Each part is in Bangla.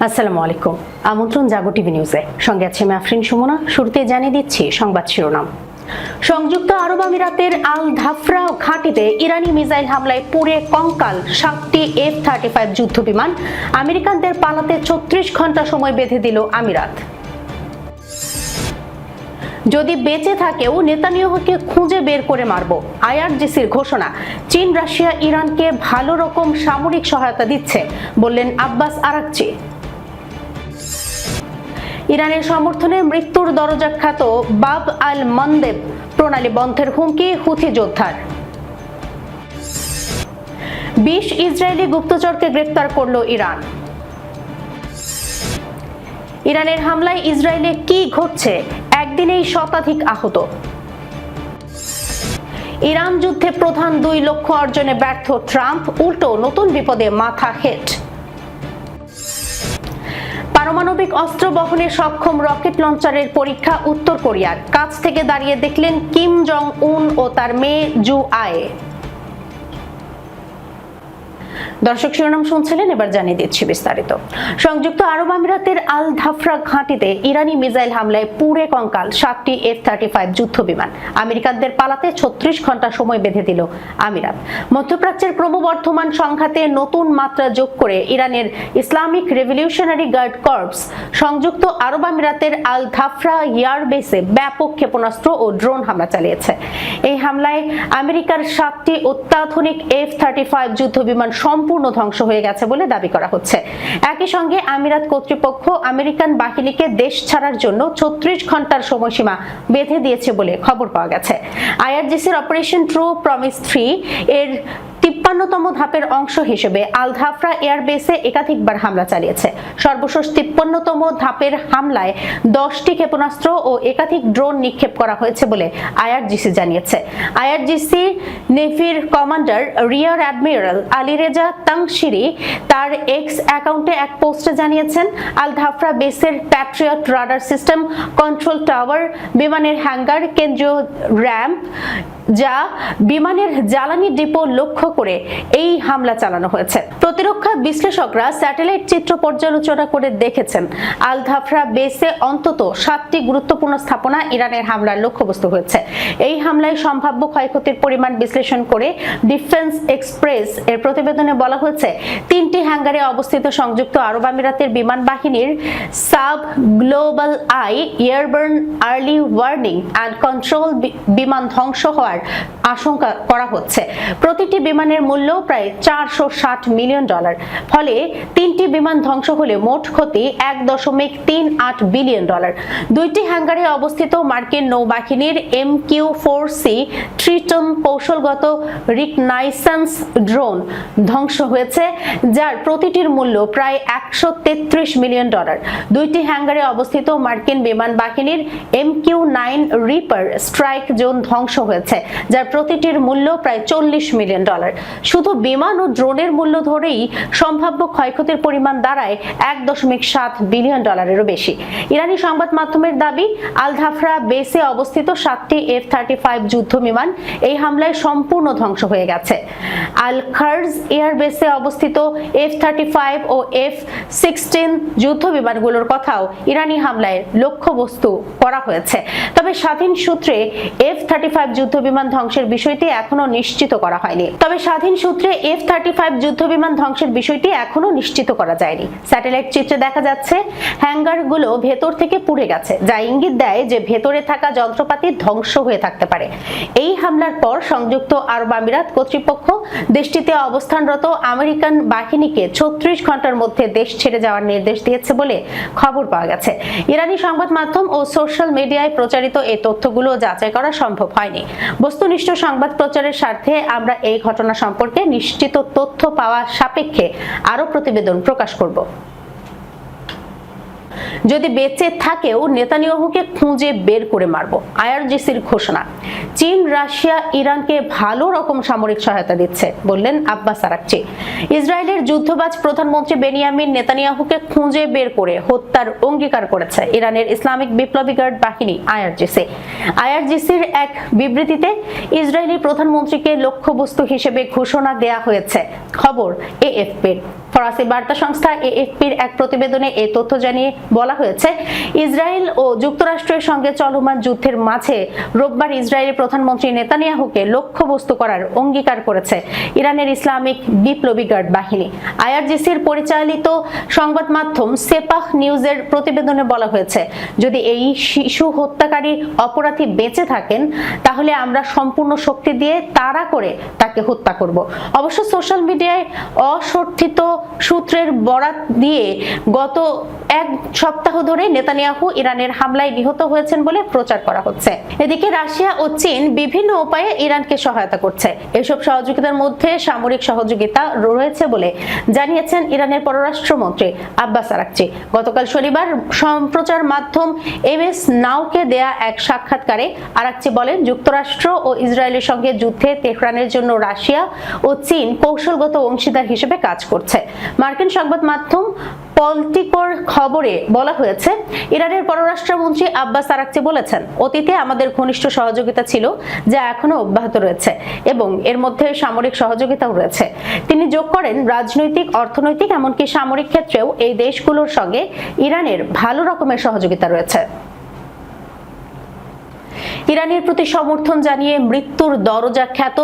আসসালামু আলাইকুম। আমন্ত্রণ জাগো টিভি নিউজে, সঙ্গে আছে আমি আফরিন সুমনা। শুরুতে জানিয়ে দিচ্ছি সংবাদ শিরোনাম। সংযুক্ত আরব আমিরাতের আল ধাফরা ঘাঁটিতে ইরানি মিসাইল হামলায় পুড়ে কঙ্কাল 7টি F-35 যুদ্ধ বিমান। আমেরিকানদের পালাতে 36 ঘন্টা সময় বেঁধে দিল আমিরাত। যদি বেঁচে থাকেও নেতানিয়াহুকে খুঁজে বের করে মারব, আইআরজিসির ঘোষণা। চীন রাশিয়া ইরানকে ভালো রকম সামরিক সহায়তা দিচ্ছে, বললেন আব্বাস আরাকচি। ইরানের সমর্থনে মৃত্যুর দরজাখ্যাত বাব আল মন্দেব প্রণালী বন্ধের হুমকি হুথি যোদ্ধার। 20 ইসরায়েলি গুপ্তচরকে গ্রেফতার করল ইরান। ইরানের হামলায় ইসরায়েলে কি ঘটছে, একদিনেই শতাধিক আহত। ইরান যুদ্ধে প্রধান 2 লক্ষ্য অর্জনে ব্যর্থ ট্রাম্প, উল্টো নতুন বিপদে মাথা হেট। পারমাণবিক অস্ত্র বহনে সক্ষম রকেট লঞ্চারের পরীক্ষা উত্তর কোরিয়ার। কাছ থেকে দাঁড়িয়ে দেখলেন কিম জং উন ও তার মেয়ে জু আয়ে। দর্শক শিরোনাম শুনছিলেন, এবার জানিয়ে দিচ্ছি বিস্তারিত। সংযুক্ত আরব আমিরাতের আল ধাফরা ঘাঁটিতে ইরানি মিসাইল হামলায় পুড়ে কঙ্কাল 7টি F-35 যুদ্ধ বিমান। আমেরিকানদের পালাতে 36 ঘন্টা সময় বেঁধে দিল আমিরাত। মধ্যপ্রাচ্যের ক্রমবর্ধমান সংঘাতে নতুন মাত্রা যোগ করে ইরানের ইসলামিক রেভলিউশনারি গার্ড কর্পস সংযুক্ত আরব আমিরাতের আল ধাফরা এয়ারবেসে ব্যাপক ক্ষেপণাস্ত্র ও ড্রোন হামলা চালিয়েছে। এই হামলায় আমেরিকার 7টি অত্যাধুনিক F-35 যুদ্ধ বিমান সম্পূর্ণ ধ্বংস হয়ে গেছে বলে দাবি করা হচ্ছে। একই সঙ্গে আমিরাত কর্তৃপক্ষ আমেরিকান বাহিনীকে দেশ ছাড়ার জন্য 36 ঘন্টার সময়সীমা বেঁধে দিয়েছে বলে খবর পাওয়া গেছে। আইআরজিসির অপারেশন ট্রু প্রমিস 3 এর 53তম ধাপের অংশ হিসেবে আল ধাফরা এয়ারবেসে একাধিকবার হামলা চালিয়েছে। সর্বশেষ 53তম ধাপের হামলায় 10টি ক্ষেপণাস্ত্র ও একাধিক ড্রোন নিক্ষেপ করা হয়েছে বলে আইআরজিসি জানিয়েছে। আইআরজিসি নেভির commander rear admiral Alireza Tangsiri তার এক্স অ্যাকাউন্টে এক পোস্টে জানিয়েছেন, আল ধাফরা বেসের Patriot radar system, control tower, বিমানের হ্যাঙ্গার, কেন্দ্রীয় র্যাম্প যা বিমানের জ্বালানি ডিপো লক্ষ্য করে এই হামলা চালানো হয়েছে। প্রতিরক্ষা বিশ্লেষকরা স্যাটেলাইট চিত্র পর্যালোচনা করে দেখেছেন, আল ধাফরা বেসে অন্তত 7টি গুরুত্বপূর্ণ স্থাপনা ইরানের হামলার লক্ষ্যবস্তু হয়েছে। এই হামলায় সম্ভাব্য ক্ষয়ক্ষতির পরিমাণ বিশ্লেষণ করে ডিফেন্স এক্সপ্রেস এর প্রতিবেদনে বলা হয়েছে, 3টি হ্যাঙ্গারে অবস্থিত সংযুক্ত আরব আমিরাতের বিমান বাহিনীর Saab global eye airborne early warning and control বিমান ধ্বংস হওয়ার আশঙ্কা করা হচ্ছে। প্রতিটি বিমানের মূল্য প্রায় $460 মিলিয়ন। ফলে 3টি বিমান ধ্বংস হলে মোট ক্ষতি $1.38 বিলিয়ন। 2টি হ্যাঙ্গারে অবস্থিত মার্কিন নৌবাহিনীর MQ-4C ট্রিটন কৌশলগত রিকনাইসেন্স ড্রোন ধ্বংস হয়েছে, যার প্রতিটির মূল্য প্রায় $133 মিলিয়ন। 2টি হ্যাঙ্গারে অবস্থিত মার্কিন বিমান বাহিনীর MQ-9 রিপার স্ট্রাইক জোন ধ্বংস হয়েছে, যার প্রতিটির মূল্য প্রায় $40 মিলিয়ন। শুধু বিমান ও ড্রোনের মূল্য ধরেই সম্ভাব্য ক্ষয়ক্ষতির পরিমাণ দাঁড়ায় $1.7 বিলিয়নেরও বেশি। ইরানি সংবাদ মাধ্যমের দাবি, আল ধাফরা বেসে অবস্থিত 7টি F-35 যুদ্ধ বিমান এই হামলায় সম্পূর্ণ ধ্বংস হয়ে গেছে। আল খার্জ এয়ারবেসে অবস্থিত F-35 ও F-16 যুদ্ধ বিমানগুলোর কথাও ইরানি হামলায় লক্ষ্যবস্তু করা হয়েছে। তবে স্বাধীন সূত্রে F-35 যুদ্ধ বিমান ধ্বংসের বিষয়টি এখনো নিশ্চিত করা হয়নি। স্যাটেলাইট চিত্রে দেখা যাচ্ছে হ্যাঙ্গারগুলো ভেতর থেকে পুড়ে গেছে, যা ইঙ্গিত দেয় যে ভেতরে থাকা যন্ত্রপাতি ধ্বংস হয়ে থাকতে পারে। এই হামলার পর সংযুক্ত আরব আমিরাত কর্তৃপক্ষ দেশটিতে অবস্থানরত আমেরিকান বাহিনীকে 36 ঘন্টার মধ্যে দেশ ছেড়ে যাওয়ার নির্দেশ দিয়েছে বলে খবর পাওয়া গেছে। ইরানি সংবাদ মাধ্যম ও সোশ্যাল মিডিয়ায় প্রচারিত এই তথ্যগুলো যাচাই করা সম্ভব হয়নি। বস্তুনিষ্ঠ সংবাদ প্রচারের স্বার্থে আমরা এই ঘটনা সম্পর্কে নিশ্চিত তথ্য পাওয়া সাপেক্ষে আরো প্রতিবেদন প্রকাশ করব। যদি বেঁচে থাকেও নেতানিয়াহুকে খুঁজে বের করে মারব, আইআরজিসির ঘোষণা। চীন রাশিয়া ইরানকে ভালো রকম সামরিক সহায়তা দিচ্ছে, বললেন আব্বাস আরাকচি। ইসরায়েলের যুদ্ধবাজ প্রধানমন্ত্রী বেনিয়ামিন নেতানিয়াহুকে খুঁজে বের করে হত্যার অঙ্গীকার করেছে ইরানের ইসলামিক বিপ্লবী গার্ড বাহিনী আইআরজিসি। আইআরজিসির এক বিবৃতিতে ইসরায়েলি প্রধানমন্ত্রীকে লক্ষ্যবস্তু হিসেবে ঘোষণা দেয়া হয়েছে, খবর এএফপির। ফরাসি বার্তা সংস্থা এএফপির এক প্রতিবেদনে এই তথ্য জানিয়ে বলা হয়েছে, ইসরায়েল ও যুক্তরাষ্ট্রের সঙ্গে চলমান যুদ্ধের মাঝে রোববার ইসরায়েলি প্রধানমন্ত্রী নেতানিয়াহুকে লক্ষ্যবস্তু করার অঙ্গীকার করেছে ইরানের ইসলামিক বিপ্লবী গার্ড বাহিনী। আইআরজিসির পরিচালিত সংবাদ মাধ্যম সেপাহ নিউজের প্রতিবেদনে বলা হয়েছে, যদি এই শিশু হত্যাকারী অপরাধী বেঁচে থাকেন তাহলে আমরা সম্পূর্ণ শক্তি দিয়ে তাড়া করে তাকে হত্যা করব। অবশ্য সোশ্যাল মিডিয়ায় অসমর্থিত সূত্রের বরাত দিয়ে গত এক সপ্তাহ ধরে নেতানিয়াহু ইরানের হামলায় নিহত হয়েছেন বলে প্রচার করা হচ্ছে। এদিকে রাশিয়া ও চীন বিভিন্ন উপায়ে ইরানকে সহায়তা করছে। এসব সহযোগিতার মধ্যে সামরিক সহযোগিতা রয়েছে বলে জানিয়েছেন ইরানের পররাষ্ট্রমন্ত্রী আব্বাস আরাকচি। গতকাল শনিবার সম্প্রচার মাধ্যম এমএস নাওকে দেয়া এক সাক্ষাৎকারে আরাকচি বলেন, যুক্তরাষ্ট্র ও ইসরায়েলের সঙ্গে যুদ্ধে তেহরানের জন্য রাশিয়া ও চীন কৌশলগত অংশীদার হিসেবে কাজ করছে। মার্কিন সংবাদ মাধ্যম পলিটিকোর খবরে বলা হয়েছে, ইরানের পররাষ্ট্রমন্ত্রী আব্বাস আরাকচি বলেছেন, অতীতে আমাদের ঘনিষ্ঠ সহযোগিতা ছিল যা এখনো অব্যাহত রয়েছে এবং এর মধ্যে সামরিক সহযোগিতাও রয়েছে। তিনি যোগ করেন, রাজনৈতিক, অর্থনৈতিক এমনকি সামরিক ক্ষেত্রেও এই দেশগুলোর সঙ্গে ইরানের ভালো রকমের সহযোগিতা রয়েছে। ইরানের প্রতি সমর্থন জানিয়ে মৃত্যুর দরজা খ্যাত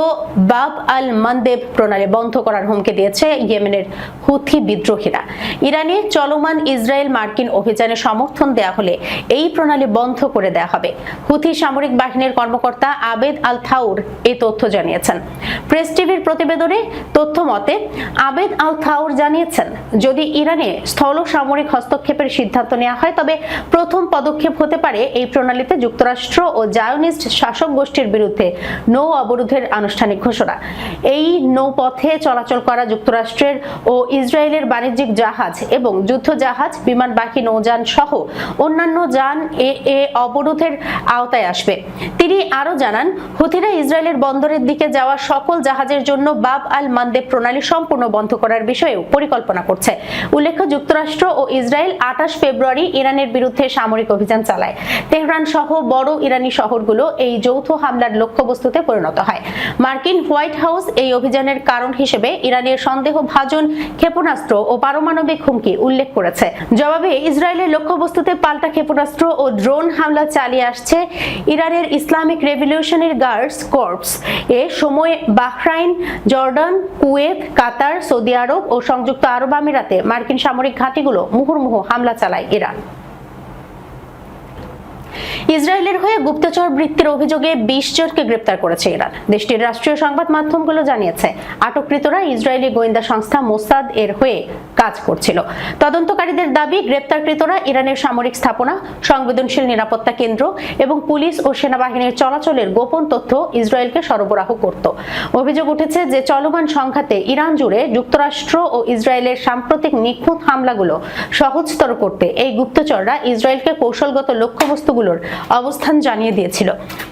বাব আল মানদেব প্রণালী বন্ধ করার হুমকি দিয়েছে ইয়েমেনের হুথি বিদ্রোহীরা। ইরানে চলমান ইসরায়েল মার্কিন অভিযানে সমর্থন দেয়া হলে এই প্রণালী বন্ধ করে দেয়া হবে। হুথি সামরিক বাহিনীর কর্মকর্তা আবেদ আল থাউর এই তথ্য জানিয়েছেন। প্রেস টিভির প্রতিবেদনে তথ্য মতে আবেদ আল থাউর জানিয়েছেন, যদি ইরানে স্থল সামরিক হস্তক্ষেপের সিদ্ধান্ত নেওয়া হয় তবে প্রথম পদক্ষেপ হতে পারে এই প্রণালীতে যুক্তরাষ্ট্র ও জায়নিস্ট শাসক গোষ্ঠীর বিরুদ্ধে নৌ অবরোধের আনুষ্ঠানিক ঘোষণা। এই নৌপথে চলাচল করা যুক্তরাষ্ট্রের ও ইসরায়েলের বাণিজ্যিক জাহাজ এবং যুদ্ধ জাহাজ, বিমানবাহী নৌযান সহ অন্যান্য যান এ অবরোধের আওতায় আসবে। তিনি আরো জানান, হুথিরা ইসরায়েলের বন্দরের দিকে যাওয়া সকল জাহাজের জন্য বাব আল মানদেব প্রণালী সম্পূর্ণ বন্ধ করার বিষয়েও পরিকল্পনা করছে। উল্লেখ্য, যুক্তরাষ্ট্র ও ইসরায়েল 28 ফেব্রুয়ারি ইরানের বিরুদ্ধে সামরিক অভিযান চালায়। তেহরান সহ বড় ইরানি শহরগুলো এই যৌথ হামলার লক্ষ্যবস্তুতে পরিণত হয়। মার্কিন হোয়াইট হাউস এই অভিযানের কারণ হিসেবে ইরানের সন্দেহভাজন ক্ষেপণাস্ত্র ও পারমাণবিক হুমকি উল্লেখ করেছে। জবাবে ইসরায়েলের লক্ষ্যবস্তুতে পাল্টা ক্ষেপণাস্ত্র ও ড্রোন হামলা চালিয়ে আসছে ইরানের ইসলামিক রেভলিউশনারি গার্ডস কর্পস। এ সময় বাহরাইন, জর্ডান, কুয়েত, কাতার, সৌদি আরব ও সংযুক্ত আরব আমিরাতে মার্কিন সামরিক ঘাঁটিগুলো মুহুর্মুহু হামলা চালায় ইরান। ইসরায়েলের হয়ে গুপ্তচর বৃত্তির অভিযোগে 20 জনকে গ্রেপ্তার করেছে ইরান। দেশটির রাষ্ট্রীয় সংবাদ মাধ্যমগুলো জানিয়েছে, আটককৃতরা ইসরায়েলি গোয়েন্দা সংস্থা মোসাদ এর হয়ে কাজ করছিল। তদন্তকারীদের দাবি, গ্রেপ্তারকৃতরা ইরানের সামরিক স্থাপনা, সংবেদনশীল নিরাপত্তা কেন্দ্র এবং পুলিশ ও সেনাবাহিনীর চলাচলের গোপন তথ্য ইসরায়েলকে সরবরাহ করত। অভিযোগ উঠেছে যে চলমান সংঘাতে ইরান জুড়ে যুক্তরাষ্ট্র ও ইসরায়েলের সাম্প্রতিক নিখুঁত হামলাগুলো সহজতর করতে এই গুপ্তচররা ইসরায়েলকে কৌশলগত লক্ষ্যবস্তুগুলোর অবস্থান জানিয়ে দিয়েছিল।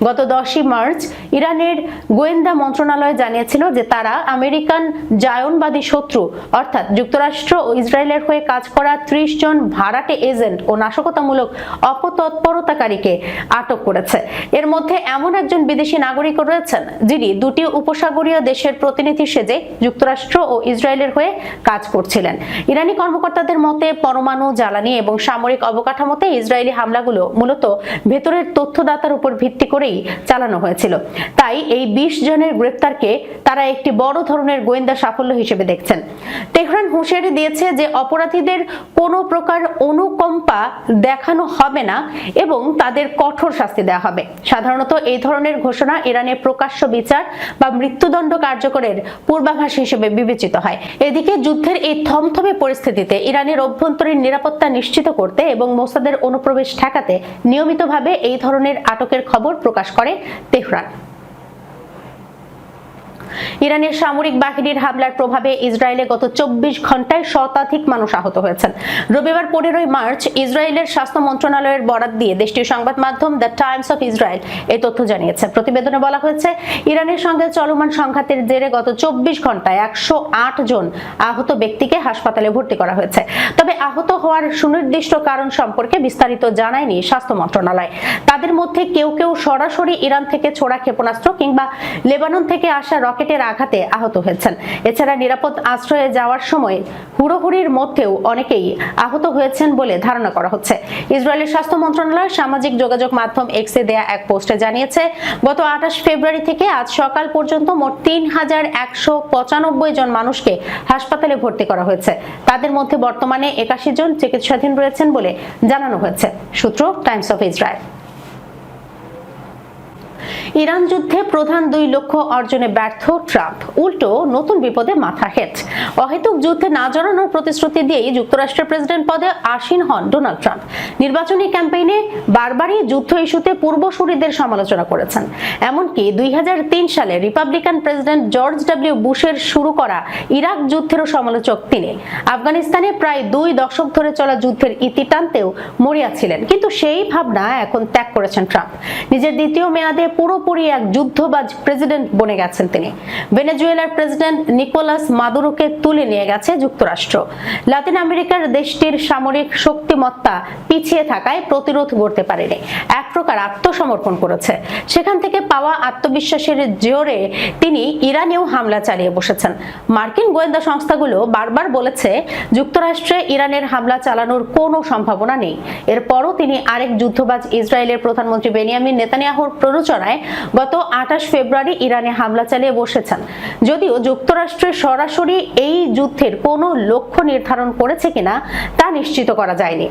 গত 10 মার্চ ইরানের গোয়েন্দা মন্ত্রণালয় জানিয়েছিল যে তারা আমেরিকান জায়নবাদী শত্রু অর্থাৎ যুক্তরাষ্ট্র ও ইসরায়েলের হয়ে কাজ করা 30 জন ভাড়াটে এজেন্ট ও নাশকতামূলক অপতৎপরতাকারীকে আটক করেছে। এর মধ্যে এমন একজন বিদেশি নাগরিক রয়েছেন যিনি দুটি উপসাগরীয় দেশের প্রতিনিধি সেজে যুক্তরাষ্ট্র ও ইসরায়েলের হয়ে কাজ করছিলেন। ইরানি কর্মকর্তাদের মতে পরমাণু, জ্বালানি এবং সামরিক অবকাঠামোতে ইসরায়েলি হামলাগুলো মূলত ভেতরের তথ্যদাতার উপর ভিত্তি করেই চালানো হয়েছিল। তাই এই 20 জনের গ্রেপ্তারকে তারা একটি বড় ধরনের গোয়েন্দা সাফল্য হিসেবে দেখছেন। তেহরান হুঁশিয়ারি দিয়েছে যে অপরাধীদের কোনো প্রকার অনুকম্পা দেখানো হবে না এবং তাদের কঠোর শাস্তি দেওয়া হবে। সাধারণত এই ধরনের ঘোষণা ইরানের প্রকাশ্য বিচার বা মৃত্যুদণ্ড কার্যকরের পূর্বাভাস হিসেবে বিবেচিত হয়। এদিকে যুদ্ধের এই থমথমে পরিস্থিতিতে ইরানের অভ্যন্তরীণ নিরাপত্তা নিশ্চিত করতে এবং মোসাদের অনুপ্রবেশ ঠেকাতে নিয়মিতভাবে এই ধরনের আটকের খবর প্রকাশ করে তেহরান। ইরানের সামরিক বাহিনীর হামলার প্রভাবে ইসরায়েলে গত 24 ঘন্টায় শতাধিক মানুষ আহত হয়েছেন। রবিবার 15 মার্চ ইসরায়েলের স্বাস্থ্য মন্ত্রণালয়ের বরাত দিয়ে দেশটির সংবাদ মাধ্যম দ্য টাইমস অফ ইসরায়েল এই তথ্য জানিয়েছে। প্রতিবেদনে বলা হয়েছে, ইরানের সঙ্গে চলমান সংঘাতের জেরে গত 24 ঘন্টায় 108 জন আহত ব্যক্তিকে হাসপাতালে ভর্তি করা হয়েছে। তবে আহত হওয়ার সুনির্দিষ্ট কারণ সম্পর্কে বিস্তারিত জানায়নি স্বাস্থ্য মন্ত্রণালয়। তাদের মধ্যে কেউ কেউ সরাসরি ইরান থেকে ছোড়া ক্ষেপণাস্ত্র কিংবা লেবানন থেকে আসা রকেটের আঘাতে আহত হয়েছেন। এছাড়া নিরাপদ আশ্রয়ে যাওয়ার সময় হুড়োহুড়ির মধ্যেও অনেকেই আহত হয়েছেন বলে ধারণা করা হচ্ছে। ইসরায়েলের স্বাস্থ্য মন্ত্রণালয় সামাজিক যোগাযোগ মাধ্যম এক্সে দেয়া এক পোস্টে জানিয়েছে, গত 28 ফেব্রুয়ারি থেকে আজ সকাল পর্যন্ত মোট 3195 জন মানুষকে হাসপাতালে ভর্তি করা হয়েছে। তাদের মধ্যে বর্তমানে 81 জন চিকিৎসাধীন রয়েছেন বলে জানানো হয়েছে। সূত্র টাইমস অফ ইসরায়েল। ইরান যুদ্ধে প্রধান 2 লক্ষ্য অর্জনে ব্যর্থ ট্রাম্প, উল্টো নতুন বিপদে মাথা হেট। অহেতুক যুদ্ধে না জড়ানোর প্রতিশ্রুতি দিয়েই যুক্তরাষ্ট্রের প্রেসিডেন্ট পদে আসীন হন ডোনাল্ড ট্রাম্প। নির্বাচনী ক্যাম্পেইনে বারবারই যুদ্ধ ইস্যুতে পূর্বসূরীদের সমালোচনা করেছেন। এমনকি 2003 সালে রিপাবলিকান প্রেসিডেন্ট জর্জ ডব্লিউ বুশের শুরু করা ইরাক যুদ্ধেরও সমালোচক তিনি। আফগানিস্তানে প্রায় 2 দশক ধরে চলা যুদ্ধের ইতি টানতেও মরিয়া ছিলেন, কিন্তু সেই ভাবনা এখন ত্যাগ করেছেন ট্রাম্প। নিজের দ্বিতীয় মেয়াদে পুরোপুরি এক যুদ্ধবাজ প্রেসিডেন্ট বনে গেছেন তিনি। ভেনেজুয়েলার প্রেসিডেন্ট নিকোলাস মাদুরোকে তুলে নিয়ে গেছে যুক্তরাষ্ট্র। লাতিন আমেরিকার দেশটির সামরিক শক্তিমত্তা পিছিয়ে থাকায় প্রতিরোধ গড়তে পারেনি, এক প্রকার আত্মসমর্পণ করেছে। সেখান থেকে পাওয়া আত্মবিশ্বাসের জোরে তিনি ইরানেও হামলা চালিয়ে বসেছেন। মার্কিন গোয়েন্দা সংস্থাগুলো বারবার বলেছে যুক্তরাষ্ট্রে ইরানের হামলা চালানোর কোনো সম্ভাবনা নেই। এরপরও তিনি আরেক যুদ্ধবাজ ইসরায়েলের প্রধানমন্ত্রী বেনিয়ামিন নেতানিয়াহুর প্ররোচনায় গত 28 ফেব্রুয়ারি ইরানে হামলা চালিয়ে বসেছেন। যদিও যুক্তরাষ্ট্রের সরাসরি এই যুদ্ধের কোনো লক্ষ্য নির্ধারণ করেছে কিনা তা নিশ্চিত করা যায়নি।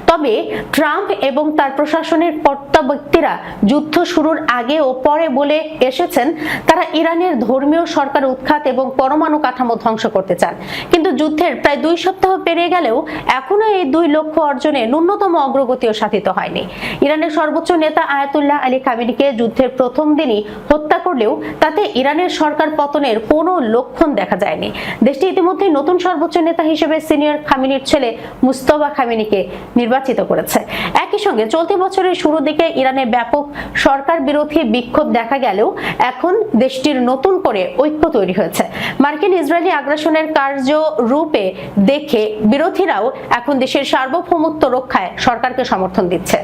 তবে ট্রাম্প এবং তার প্রশাসনের কর্তা ব্যক্তিরা যুদ্ধ শুরুর আগে ও পরে বলে এসেছেন তারা ইরানের ধর্মীয় সরকার উৎখাত এবং পরমাণু কাঠামো ধ্বংস করতে চান। কিন্তু যুদ্ধের প্রায় 2 সপ্তাহ পেরিয়ে গেলেও এখনো এই 2 লক্ষ্য অর্জনে ন্যূনতম অগ্রগতিও সাধিত হয়নি। ইরানের সর্বোচ্চ নেতা আয়াতুল্লাহ আলী খামেনিকে যুদ্ধের প্রথম দিনই হত্যা করলেও তাতে ইরানের সরকার পতনের কোনো লক্ষণ দেখা যায়নি। দেশটি ইতিমধ্যে নতুন সর্বোচ্চ নেতা হিসেবে সিনিয়র খামেনির ছেলে মুস্তফা খামেনিকে নির্বাচিত করেছে। একই সঙ্গে চলতি বছরের শুরুর দিকে ইরানে ব্যাপক সরকার বিরোধী বিক্ষোভ দেখা গেলেও এখন দেশটির নতুন করে ঐক্য তৈরি হয়েছে। মার্কিন ইসরায়েলি আগ্রাসনের কার্যরূপে দেখে বিরোধীরাও এখন দেশের সার্বভৌমত্ব রক্ষায় সরকারকে সমর্থন দিচ্ছে।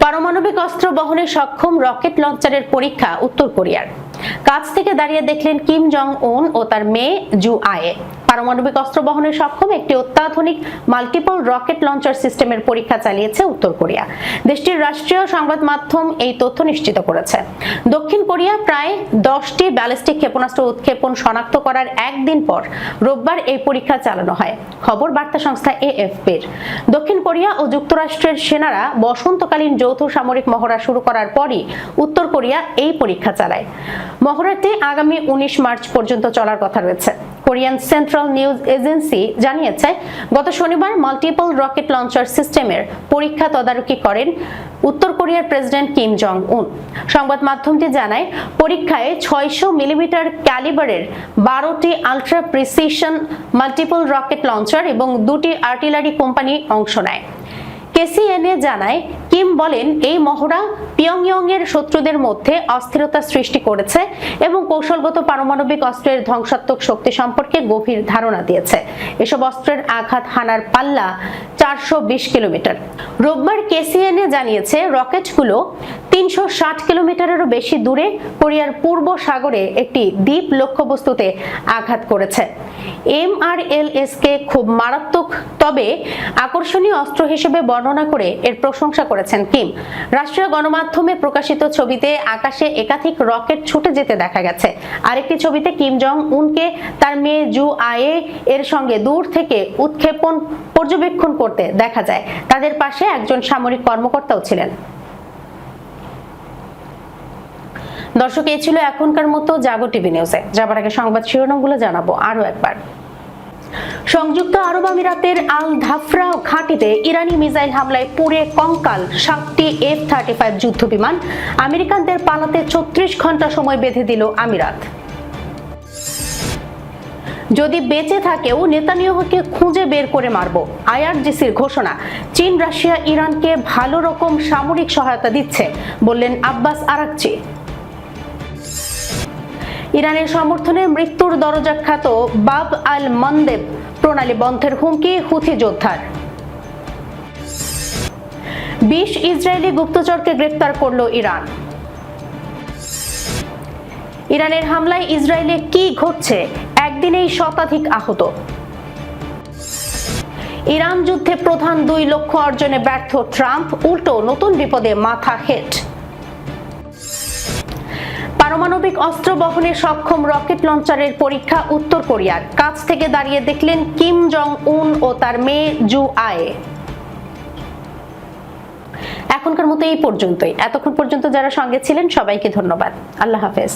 পারমাণবিক অস্ত্র বহনে সক্ষম রকেট লঞ্চারের পরীক্ষা উত্তর কোরিয়ার। কাছ থেকে দাঁড়িয়ে দেখলেন কিম জং উন ও তার মেয়ে জু আয়ে। পারমাণবিক অস্ত্র বহনে সক্ষম একটি অত্যাধুনিক মাল্টিপল রকেট লঞ্চার সিস্টেমের পরীক্ষা চালিয়েছে উত্তর কোরিয়া। দেশটির রাষ্ট্রীয় সংবাদ মাধ্যম এই তথ্য নিশ্চিত করেছে। দক্ষিণ কোরিয়া প্রায় 10টি ব্যালিস্টিক ক্ষেপণাস্ত্র উৎক্ষেপণ শনাক্ত করার একদিন পর রোববার এই পরীক্ষা চালানো হয়, খবর বার্তা সংস্থা এএফপির। দক্ষিণ কোরিয়া ও যুক্তরাষ্ট্রের সেনারা বসন্তকালীন যৌথ সামরিক মহড়া শুরু করার পরই উত্তর কোরিয়া এই পরীক্ষা চালায়। মহড়াটি আগামী 19 মার্চ পর্যন্ত চলার কথা রয়েছে। কোরিয়ান সেন্ট্রাল নিউজ এজেন্সি জানিয়েছে, গত শনিবার মাল্টিপল রকেট লঞ্চার সিস্টেমের পরীক্ষা তদারকি করেন উত্তর কোরিয়ার প্রেসিডেন্ট কিম জং উন। সংবাদ মাধ্যমটি জানায়, পরীক্ষায় 600 মিলিমিটার ক্যালিবারের 12টি ultra precision multiple rocket launcher এবং 2টি আর্টিলারি কোম্পানি অংশ নেয়। কেসিএনএ জানায়, কিম বলেন, এই মহড়া পিয়ংইয়ং এর শত্রুদের মধ্যে অস্থিরতা সৃষ্টি করেছে এবং কৌশলগত পারমাণবিক অস্ত্রের ধ্বংসাত্মক শক্তি সম্পর্কে গভীর ধারণা দিয়েছে। এসব অস্ত্রের আঘাত হানার পাল্লা 420 কিলোমিটার। রোববার কেসিএনএ জানিয়েছে, রকেটগুলো 360 কিলোমিটারেরও বেশি দূরে কোরিয়ার পূর্ব সাগরে একটি দ্বীপ লক্ষ্যবস্তুতে আঘাত করেছে। এমআরএলএসকে খুব মারাত্মক তবে আকর্ষণীয় অস্ত্র হিসেবে বর্ণনা করে এর প্রশংসা করেছেন কিম। রাষ্ট্রীয় গণমাধ্যমে প্রকাশিত ছবিতে আকাশে একাধিক রকেট ছুটে যেতে দেখা গেছে। আরেকটি ছবিতে কিম জং উনকে তার মেয়ে জু আয়ে এর সঙ্গে দূর থেকে উৎক্ষেপণ পর্যবেক্ষণ করতে দেখা যায়। তাদের পাশে একজন সামরিক কর্মকর্তাও ছিলেন। দর্শক, এই ছিল এখনকার মতো জাগো টিভি নিউজে। যাবার আগে সংবাদ শিরোনামগুলো জানাবো আরো একবার। সংযুক্ত আরব আমিরাতের আল ধাফরা ঘাঁটিতে ইরানি মিসাইল হামলায় পুড়ে কঙ্কাল 7টি F-35 যুদ্ধ বিমান। আমেরিকানদের পালাতে 34 ঘন্টা সময় বেঁধে দিল আমিরাত। যদি বেঁচে থাকেও নেতানিয়াহুকে খুঁজে বের করে মারব, আইআরজিসির ঘোষণা। চীন, রাশিয়া ইরানকে ভালো রকম সামরিক সহায়তা দিচ্ছে, বললেন আব্বাস আরাকচি। ইরানের সমর্থনে মৃত্যুর দরজাখ্যাত বাব আল মানদেব প্রণালী বন্ধের হুমকি হুথি যোদ্ধার। 20 ইসরায়েলি গুপ্তচরকে গ্রেফতার করল ইরান। ইরানের হামলায় ইসরায়েলে কি ঘটছে, একদিনেই শতাধিক আহত। ইরান যুদ্ধে প্রধান 2 লক্ষ্য অর্জনে ব্যর্থ ট্রাম্প, উল্টো নতুন বিপদে মাথা হেট। পারমাণবিক অস্ত্র বহনে সক্ষম রকেট লঞ্চারের পরীক্ষা উত্তর কোরিয়ার, কাছ থেকে দাঁড়িয়ে দেখলেন কিম জং উন ও তার মেয়ে জু আয়ে। এখনকার মতো এই পর্যন্তই। এতক্ষণ পর্যন্ত যারা সঙ্গে ছিলেন সবাইকে ধন্যবাদ। আল্লাহ হাফেজ।